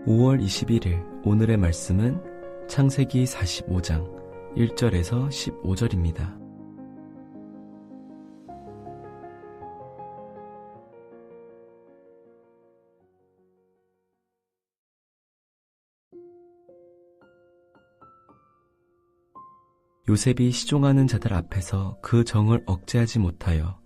5월 21일 오늘의 말씀은 창세기 45장 1절에서 15절입니다. 요셉이 시종하는 자들 앞에서 그 정을 억제하지 못하여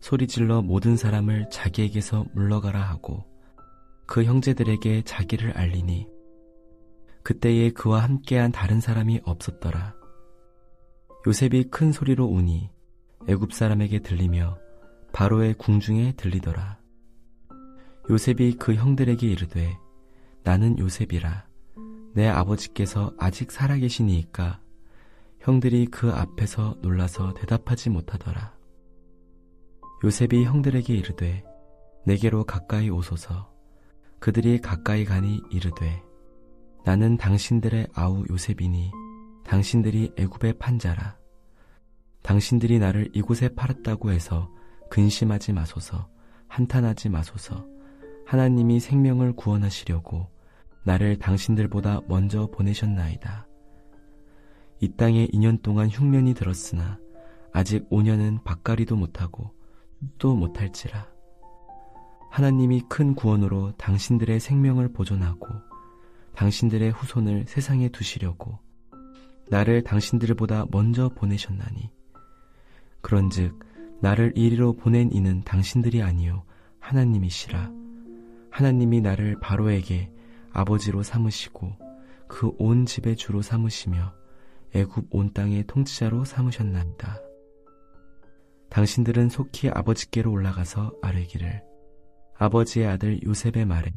소리질러 모든 사람을 자기에게서 물러가라 하고 그 형제들에게 자기를 알리니 그때에 그와 함께한 다른 사람이 없었더라. 요셉이 큰 소리로 우니 애굽 사람에게 들리며 바로의 궁중에 들리더라. 요셉이 그 형들에게 이르되 나는 요셉이라. 내 아버지께서 아직 살아계시니이까. 형들이 그 앞에서 놀라서 대답하지 못하더라. 요셉이 형들에게 이르되 내게로 가까이 오소서. 그들이 가까이 가니 이르되 나는 당신들의 아우 요셉이니 당신들이 애굽에 판 자라. 당신들이 나를 이곳에 팔았다고 해서 근심하지 마소서. 한탄하지 마소서. 하나님이 생명을 구원하시려고 나를 당신들보다 먼저 보내셨나이다. 이 땅에 2년 동안 흉년이 들었으나 아직 5년은 밭갈이도 못하고 또 못할지라. 하나님이 큰 구원으로 당신들의 생명을 보존하고 당신들의 후손을 세상에 두시려고 나를 당신들보다 먼저 보내셨나니 그런즉 나를 이리로 보낸 이는 당신들이 아니요 하나님이시라. 하나님이 나를 바로에게 아버지로 삼으시고 그 온 집의 주로 삼으시며 애굽 온 땅의 통치자로 삼으셨나이다. 당신들은 속히 아버지께로 올라가서 아뢰기를 아버지의 아들 요셉의 말에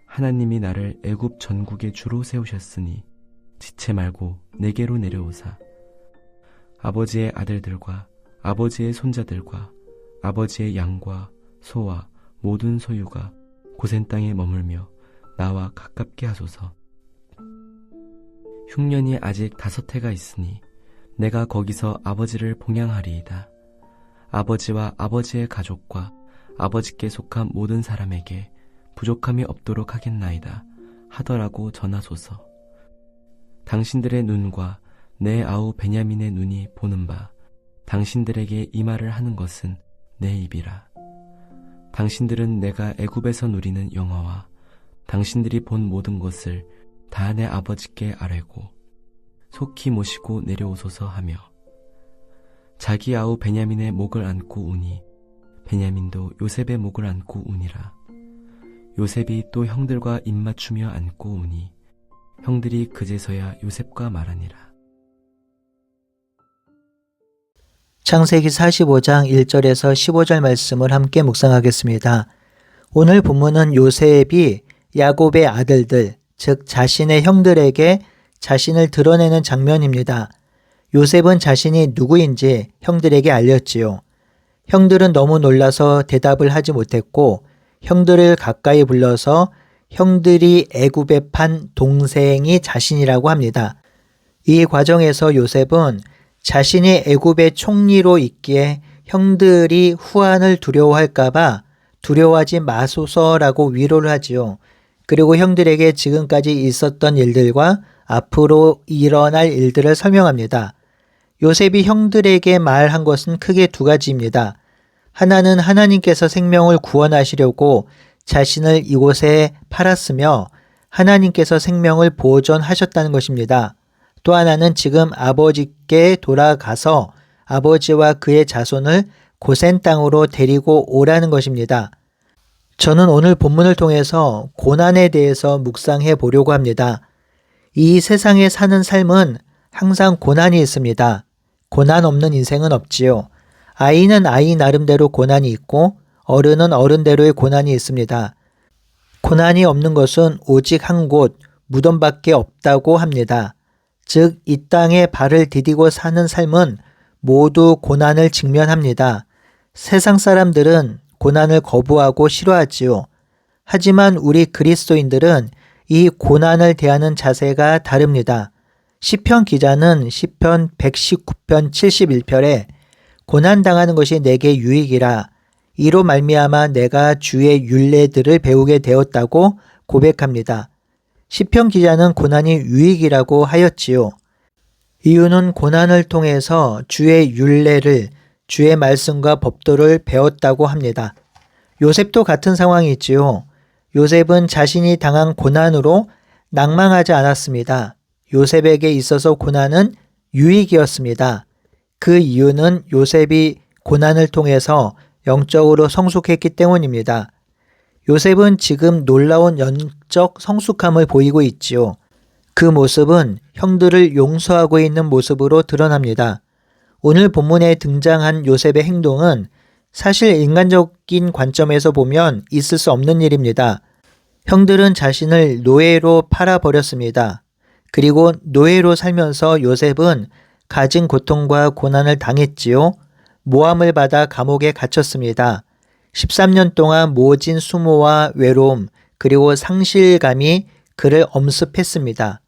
하나님이 나를 애굽 전국의 주로 세우셨으니 지체 말고 내게로 내려오사 아버지의 아들들과 아버지의 손자들과 아버지의 양과 소와 모든 소유가 고센 땅에 머물며 나와 가깝게 하소서. 흉년이 아직 5해가 있으니 내가 거기서 아버지를 봉양하리이다. 아버지와 아버지의 가족과 아버지께 속한 모든 사람에게 부족함이 없도록 하겠나이다 하더라고 전하소서. 당신들의 눈과 내 아우 베냐민의 눈이 보는 바 당신들에게 이 말을 하는 것은 내 입이라. 당신들은 내가 애굽에서 누리는 영화와 당신들이 본 모든 것을 다 내 아버지께 아뢰고 속히 모시고 내려오소서 하며 자기 아우 베냐민의 목을 안고 우니 베냐민도 요셉의 목을 안고 우니라. 요셉이 또 형들과 입맞추며 안고 우니 형들이 그제서야 요셉과 말하니라. 창세기 45장 1절에서 15절 말씀을 함께 묵상하겠습니다. 오늘 본문은 요셉이 야곱의 아들들, 즉 자신의 형들에게 자신을 드러내는 장면입니다. 요셉은 자신이 누구인지 형들에게 알렸지요. 형들은 너무 놀라서 대답을 하지 못했고 형들을 가까이 불러서 형들이 애굽에 판 동생이 자신이라고 합니다. 이 과정에서 요셉은 자신이 애굽의 총리로 있기에 형들이 후환을 두려워할까봐 두려워하지 마소서라고 위로를 하지요. 그리고 형들에게 지금까지 있었던 일들과 앞으로 일어날 일들을 설명합니다. 요셉이 형들에게 말한 것은 크게 2가지입니다. 하나는 하나님께서 생명을 구원하시려고 자신을 이곳에 팔았으며 하나님께서 생명을 보존하셨다는 것입니다. 또 하나는 지금 아버지께 돌아가서 아버지와 그의 자손을 고센 땅으로 데리고 오라는 것입니다. 저는 오늘 본문을 통해서 고난에 대해서 묵상해 보려고 합니다. 이 세상에 사는 삶은 항상 고난이 있습니다. 고난 없는 인생은 없지요. 아이는 아이 나름대로 고난이 있고 어른은 어른대로의 고난이 있습니다. 고난이 없는 것은 오직 한 곳, 무덤밖에 없다고 합니다. 즉, 이 땅에 발을 디디고 사는 삶은 모두 고난을 직면합니다. 세상 사람들은 고난을 거부하고 싫어하지요. 하지만 우리 그리스도인들은 이 고난을 대하는 자세가 다릅니다. 시편 기자는 시편 119편 71편에 고난당하는 것이 내게 유익이라 이로 말미암아 내가 주의 율례들을 배우게 되었다고 고백합니다. 시편 기자는 고난이 유익이라고 하였지요. 이유는 고난을 통해서 주의 율례를, 주의 말씀과 법도를 배웠다고 합니다. 요셉도 같은 상황이지요. 요셉은 자신이 당한 고난으로 낭망하지 않았습니다. 요셉에게 있어서 고난은 유익이었습니다. 그 이유는 요셉이 고난을 통해서 영적으로 성숙했기 때문입니다. 요셉은 지금 놀라운 영적 성숙함을 보이고 있지요. 그 모습은 형들을 용서하고 있는 모습으로 드러납니다. 오늘 본문에 등장한 요셉의 행동은 사실 인간적인 관점에서 보면 있을 수 없는 일입니다. 형들은 자신을 노예로 팔아버렸습니다. 그리고 노예로 살면서 요셉은 가진 고통과 고난을 당했지요. 모함을 받아 감옥에 갇혔습니다. 13년 동안 모진 수모와 외로움 그리고 상실감이 그를 엄습했습니다.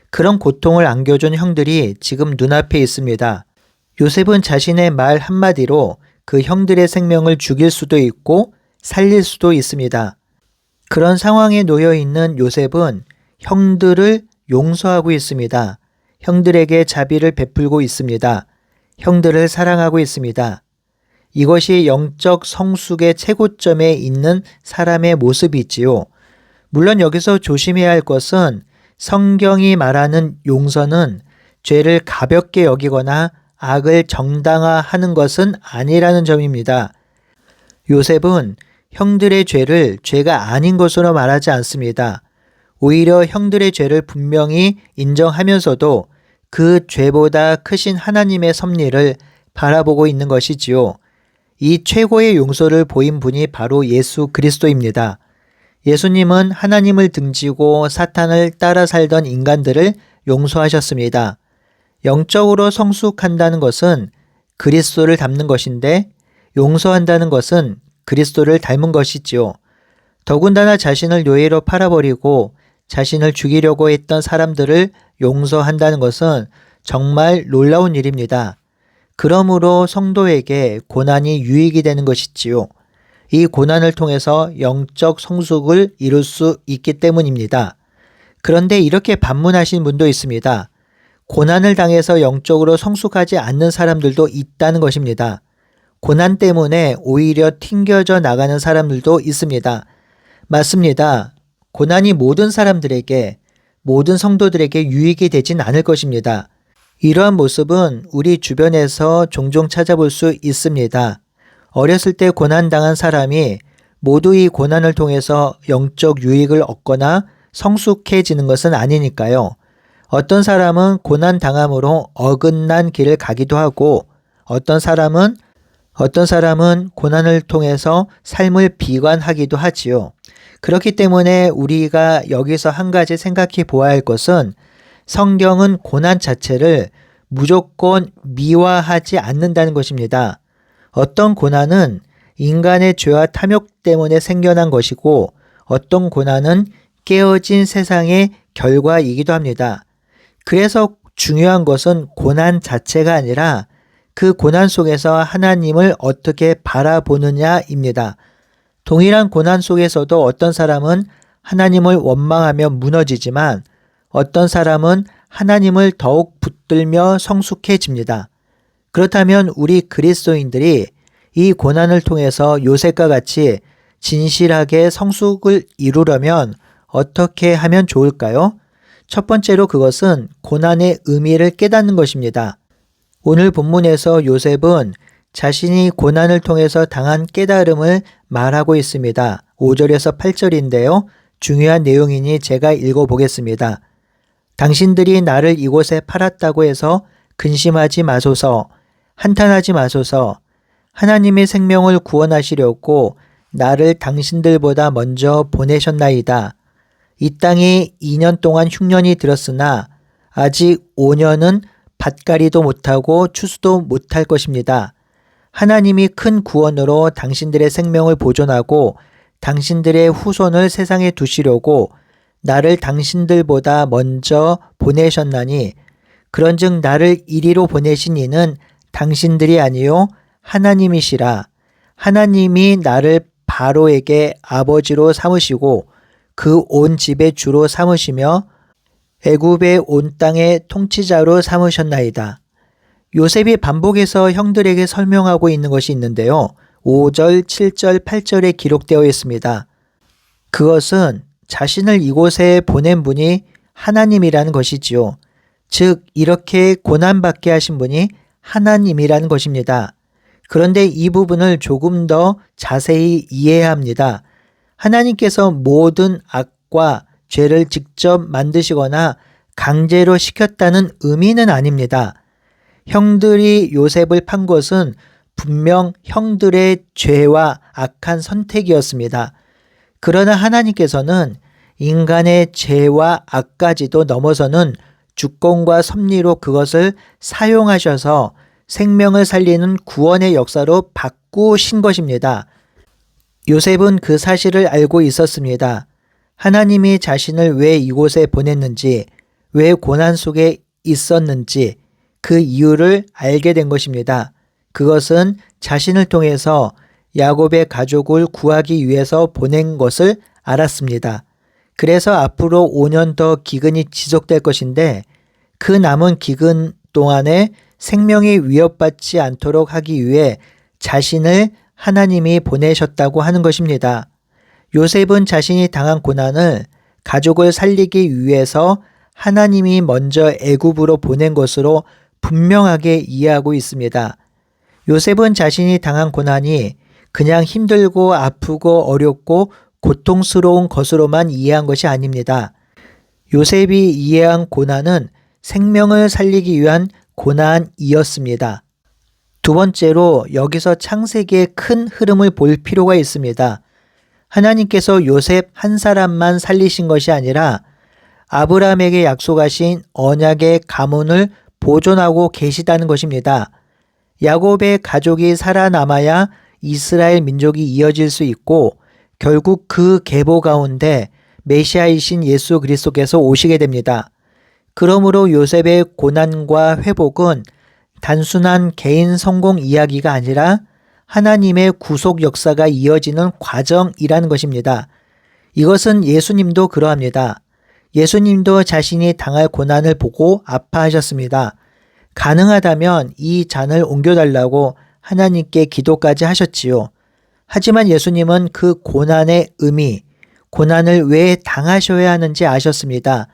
그런 고통을 안겨준 형들이 지금 눈앞에 있습니다. 요셉은 자신의 말 한마디로 그 형들의 생명을 죽일 수도 있고 살릴 수도 있습니다. 그런 상황에 놓여 있는 요셉은 형들을 용서하고 있습니다. 형들에게 자비를 베풀고 있습니다. 형들을 사랑하고 있습니다. 이것이 영적 성숙의 최고점에 있는 사람의 모습이지요. 물론 여기서 조심해야 할 것은 성경이 말하는 용서는 죄를 가볍게 여기거나 악을 정당화하는 것은 아니라는 점입니다. 요셉은 형들의 죄를 죄가 아닌 것으로 말하지 않습니다. 오히려 형들의 죄를 분명히 인정하면서도 그 죄보다 크신 하나님의 섭리를 바라보고 있는 것이지요. 이 최고의 용서를 보인 분이 바로 예수 그리스도입니다. 예수님은 하나님을 등지고 사탄을 따라 살던 인간들을 용서하셨습니다. 영적으로 성숙한다는 것은 그리스도를 닮는 것인데 용서한다는 것은 그리스도를 닮은 것이지요. 더군다나 자신을 노예로 팔아버리고 자신을 죽이려고 했던 사람들을 용서한다는 것은 정말 놀라운 일입니다. 그러므로 성도에게 고난이 유익이 되는 것이지요. 이 고난을 통해서 영적 성숙을 이룰 수 있기 때문입니다. 그런데 이렇게 반문하신 분도 있습니다. 고난을 당해서 영적으로 성숙하지 않는 사람들도 있다는 것입니다. 고난 때문에 오히려 튕겨져 나가는 사람들도 있습니다. 맞습니다. 고난이 모든 사람들에게, 모든 성도들에게 유익이 되진 않을 것입니다. 이러한 모습은 우리 주변에서 종종 찾아볼 수 있습니다. 어렸을 때 고난당한 사람이 모두 이 고난을 통해서 영적 유익을 얻거나 성숙해지는 것은 아니니까요. 어떤 사람은 고난당함으로 어긋난 길을 가기도 하고 어떤 사람은 고난을 통해서 삶을 비관하기도 하지요. 그렇기 때문에 우리가 여기서 한 가지 생각해 보아야 할 것은 성경은 고난 자체를 무조건 미화하지 않는다는 것입니다. 어떤 고난은 인간의 죄와 탐욕 때문에 생겨난 것이고 어떤 고난은 깨어진 세상의 결과이기도 합니다. 그래서 중요한 것은 고난 자체가 아니라 그 고난 속에서 하나님을 어떻게 바라보느냐입니다. 동일한 고난 속에서도 어떤 사람은 하나님을 원망하며 무너지지만 어떤 사람은 하나님을 더욱 붙들며 성숙해집니다. 그렇다면 우리 그리스도인들이 이 고난을 통해서 요셉과 같이 진실하게 성숙을 이루려면 어떻게 하면 좋을까요? 첫 번째로 그것은 고난의 의미를 깨닫는 것입니다. 오늘 본문에서 요셉은 자신이 고난을 통해서 당한 깨달음을 말하고 있습니다. 5절에서 8절인데요. 중요한 내용이니 제가 읽어보겠습니다. 당신들이 나를 이곳에 팔았다고 해서 근심하지 마소서, 한탄하지 마소서. 하나님의 생명을 구원하시려고 나를 당신들보다 먼저 보내셨나이다. 이 땅에 2년 동안 흉년이 들었으나 아직 5년은 밭갈이도 못하고 추수도 못할 것입니다. 하나님이 큰 구원으로 당신들의 생명을 보존하고 당신들의 후손을 세상에 두시려고 나를 당신들보다 먼저 보내셨나니 그런즉 나를 이리로 보내신 이는 당신들이 아니요 하나님이시라. 하나님이 나를 바로에게 아버지로 삼으시고 그 온 집의 주로 삼으시며 애굽의 온 땅의 통치자로 삼으셨나이다. 요셉이 반복해서 형들에게 설명하고 있는 것이 있는데요. 5절, 7절, 8절에 기록되어 있습니다. 그것은 자신을 이곳에 보낸 분이 하나님이라는 것이지요. 즉 이렇게 고난받게 하신 분이 하나님이라는 것입니다. 그런데 이 부분을 조금 더 자세히 이해해야 합니다. 하나님께서 모든 악과 죄를 직접 만드시거나 강제로 시켰다는 의미는 아닙니다. 형들이 요셉을 판 것은 분명 형들의 죄와 악한 선택이었습니다. 그러나 하나님께서는 인간의 죄와 악까지도 넘어서는 주권과 섭리로 그것을 사용하셔서 생명을 살리는 구원의 역사로 바꾸신 것입니다. 요셉은 그 사실을 알고 있었습니다. 하나님이 자신을 왜 이곳에 보냈는지, 왜 고난 속에 있었는지 그 이유를 알게 된 것입니다. 그것은 자신을 통해서 야곱의 가족을 구하기 위해서 보낸 것을 알았습니다. 그래서 앞으로 5년 더 기근이 지속될 것인데 그 남은 기근 동안에 생명이 위협받지 않도록 하기 위해 자신을 하나님이 보내셨다고 하는 것입니다. 요셉은 자신이 당한 고난을 가족을 살리기 위해서 하나님이 먼저 애굽으로 보낸 것으로 분명하게 이해하고 있습니다. 요셉은 자신이 당한 고난이 그냥 힘들고 아프고 어렵고 고통스러운 것으로만 이해한 것이 아닙니다. 요셉이 이해한 고난은 생명을 살리기 위한 고난이었습니다. 두 번째로 여기서 창세기의 큰 흐름을 볼 필요가 있습니다. 하나님께서 요셉 한 사람만 살리신 것이 아니라 아브라함에게 약속하신 언약의 가문을 보존하고 계시다는 것입니다. 야곱의 가족이 살아남아야 이스라엘 민족이 이어질 수 있고 결국 그 계보 가운데 메시아이신 예수 그리스도께서 오시게 됩니다. 그러므로 요셉의 고난과 회복은 단순한 개인 성공 이야기가 아니라 하나님의 구속 역사가 이어지는 과정이라는 것입니다. 이것은 예수님도 그러합니다. 예수님도 자신이 당할 고난을 보고 아파하셨습니다. 가능하다면 이 잔을 옮겨달라고 하나님께 기도까지 하셨지요. 하지만 예수님은 그 고난의 의미, 고난을 왜 당하셔야 하는지 아셨습니다.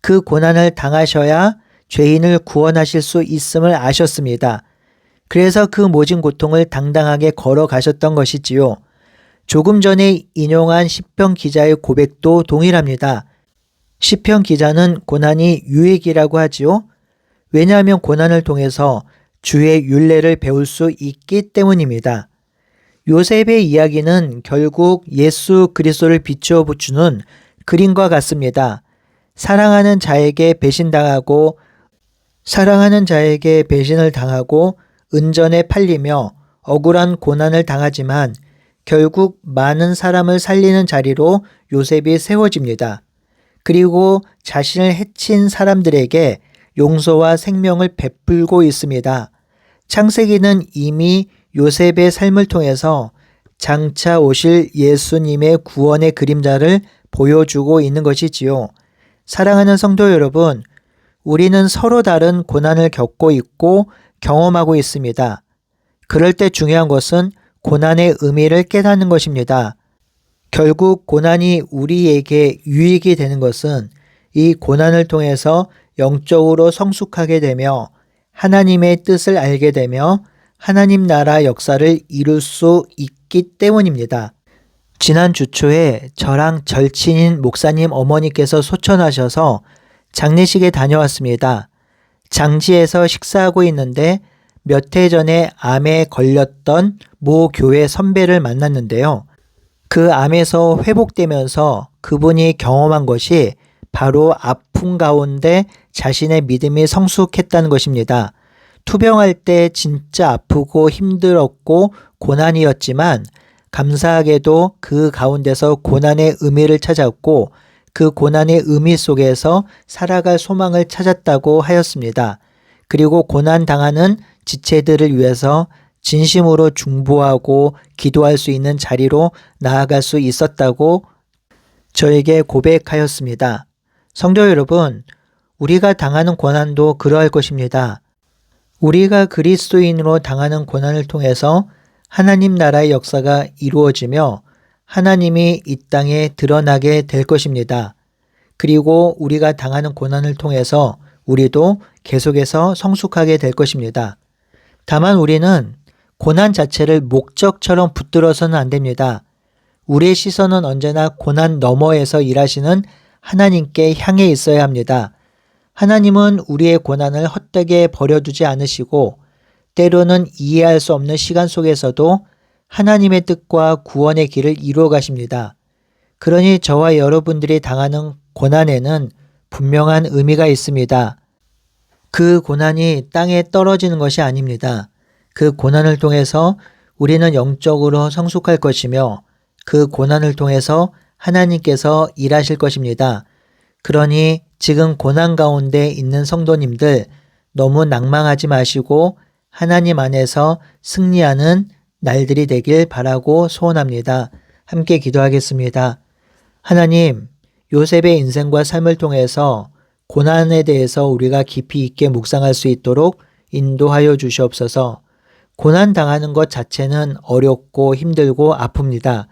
그 고난을 당하셔야 죄인을 구원하실 수 있음을 아셨습니다. 그래서 그 모진 고통을 당당하게 걸어가셨던 것이지요. 조금 전에 인용한 시편 기자의 고백도 동일합니다. 시편 기자는 고난이 유익이라고 하지요. 왜냐하면 고난을 통해서 주의 율례를 배울 수 있기 때문입니다. 요셉의 이야기는 결국 예수 그리스도를 비추어 주는 그림과 같습니다. 사랑하는 자에게 배신을 당하고 은전에 팔리며 억울한 고난을 당하지만 결국 많은 사람을 살리는 자리로 요셉이 세워집니다. 그리고 자신을 해친 사람들에게 용서와 생명을 베풀고 있습니다. 창세기는 이미 요셉의 삶을 통해서 장차 오실 예수님의 구원의 그림자를 보여주고 있는 것이지요. 사랑하는 성도 여러분, 우리는 서로 다른 고난을 겪고 있고 경험하고 있습니다. 그럴 때 중요한 것은 고난의 의미를 깨닫는 것입니다. 결국 고난이 우리에게 유익이 되는 것은 이 고난을 통해서 영적으로 성숙하게 되며 하나님의 뜻을 알게 되며 하나님 나라 역사를 이룰 수 있기 때문입니다. 지난 주 초에 저랑 절친인 목사님 어머니께서 소천하셔서 장례식에 다녀왔습니다. 장지에서 식사하고 있는데 몇 해 전에 암에 걸렸던 모 교회 선배를 만났는데요. 그 암에서 회복되면서 그분이 경험한 것이 바로 아픔 가운데 자신의 믿음이 성숙했다는 것입니다. 투병할 때 진짜 아프고 힘들었고 고난이었지만 감사하게도 그 가운데서 고난의 의미를 찾았고 그 고난의 의미 속에서 살아갈 소망을 찾았다고 하였습니다. 그리고 고난당하는 지체들을 위해서 진심으로 중보하고 기도할 수 있는 자리로 나아갈 수 있었다고 저에게 고백하였습니다. 성도 여러분, 우리가 당하는 고난도 그러할 것입니다. 우리가 그리스도인으로 당하는 고난을 통해서 하나님 나라의 역사가 이루어지며 하나님이 이 땅에 드러나게 될 것입니다. 그리고 우리가 당하는 고난을 통해서 우리도 계속해서 성숙하게 될 것입니다. 다만 우리는 고난 자체를 목적처럼 붙들어서는 안 됩니다. 우리의 시선은 언제나 고난 너머에서 일하시는 하나님께 향해 있어야 합니다. 하나님은 우리의 고난을 헛되게 버려두지 않으시고 때로는 이해할 수 없는 시간 속에서도 하나님의 뜻과 구원의 길을 이루어 가십니다. 그러니 저와 여러분들이 당하는 고난에는 분명한 의미가 있습니다. 그 고난이 땅에 떨어지는 것이 아닙니다. 그 고난을 통해서 우리는 영적으로 성숙할 것이며 그 고난을 통해서 하나님께서 일하실 것입니다. 그러니 지금 고난 가운데 있는 성도님들 너무 낭망하지 마시고 하나님 안에서 승리하는 날들이 되길 바라고 소원합니다. 함께 기도하겠습니다. 하나님, 요셉의 인생과 삶을 통해서 고난에 대해서 우리가 깊이 있게 묵상할 수 있도록 인도하여 주시옵소서. 고난 당하는 것 자체는 어렵고 힘들고 아픕니다.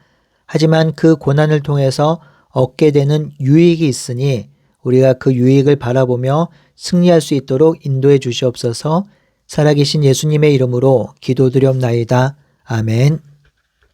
하지만 그 고난을 통해서 얻게 되는 유익이 있으니 우리가 그 유익을 바라보며 승리할 수 있도록 인도해 주시옵소서. 살아계신 예수님의 이름으로 기도드리옵나이다. 아멘.